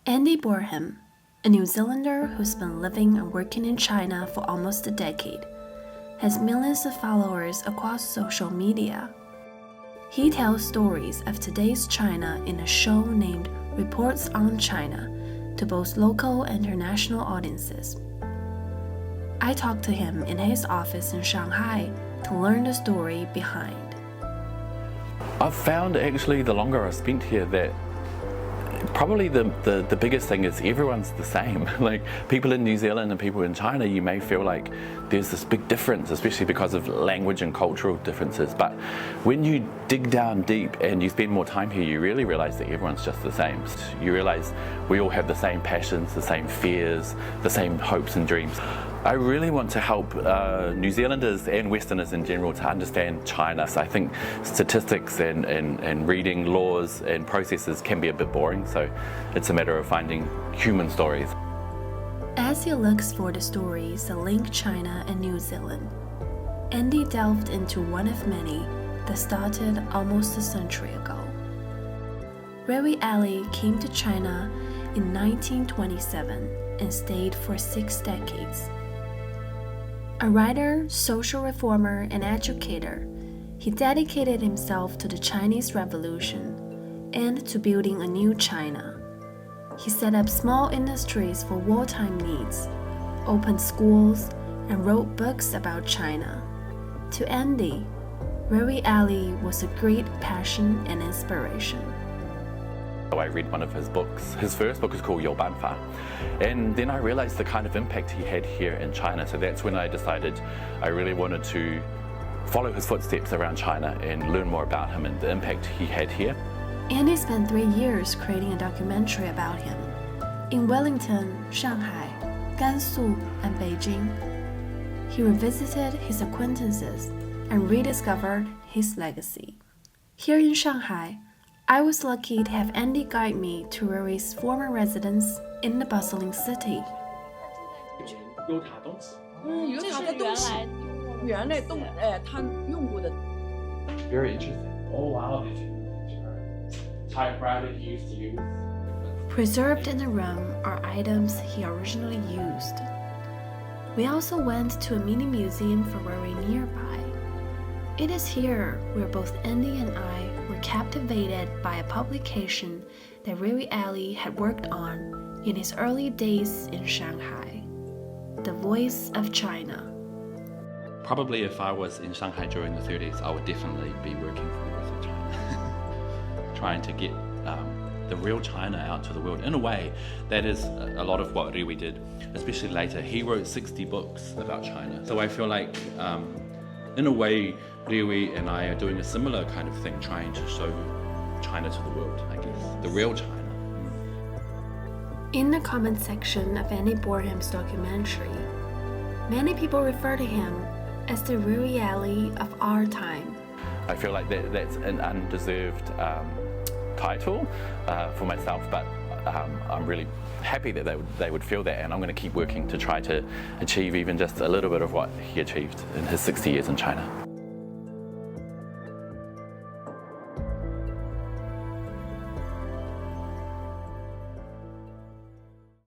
Andy Boreham, a New Zealander who's been living and working in China for almost a decade, has millions of followers across social media. He tells stories of today's China in a show named Reports on China to both local and international audiences. I talked to him in his office in Shanghai to learn the story behind. I've found actually the longer I've spent here that probably the biggest thing is everyone's the same. Like people in New Zealand and people in China, you may feel like there's this big difference, especially because of language and cultural differences. But when you dig down deep and you spend more time here, you really realize that everyone's just the same. You realize we all have the same passions, the same fears, the same hopes and dreams. I really want to help New Zealanders and Westerners in general to understand China. So I think statistics and reading laws and processes can be a bit boring, so it's a matter of finding human stories. As he looks for the stories that link China and New Zealand, Andy delved into one of many that started almost a century ago. Rewi Alley came to China in 1927 and stayed for 6 decades. A writer, social reformer, and educator, he dedicated himself to the Chinese Revolution and to building a new China. He set up small industries for wartime needs, opened schools, and wrote books about China. To Andy, Rewi Alley was a great passion and inspiration. I read one of his books. His first book is called Banfa, and then I realized the kind of impact he had here in China. So that's when I decided I really wanted to follow his footsteps around China and learn more about him and the impact he had here. Andy spent 3 years creating a documentary about him in Wellington, Shanghai, Gansu, and Beijing. He revisited his acquaintances and rediscovered his legacy. Here in Shanghai, I was lucky to have Andy guide me to Rewi's former residence in the bustling city. 有塔东西。有塔的东西，原来他用过的。Very interesting. Oh wow, typewriter he used to use. Preserved in the room are items he originally used. We also went to a mini museum for Rewi nearby. It is here where both Andy and I were captivated by a publication that Rewi Alley had worked on in his early days in Shanghai, The Voice of China. Probably if I was in Shanghai during the 30s, I would definitely be working for the Voice of China, trying to get the real China out to the world. In a way, that is a lot of what Rewi did, especially later. He wrote 60 books about China. So I feel like, in a way, Rewi and I are doing a similar kind of thing, trying to show China to the world, I guess, the real China. In the comment section of Andy Boreham's documentary, many people refer to him as the Rewi Alley of our time. I feel like that's an undeserved title for myself, but I'm really happy that they would feel that, and I'm going to keep working to try to achieve even just a little bit of what he achieved in his 60 years in China.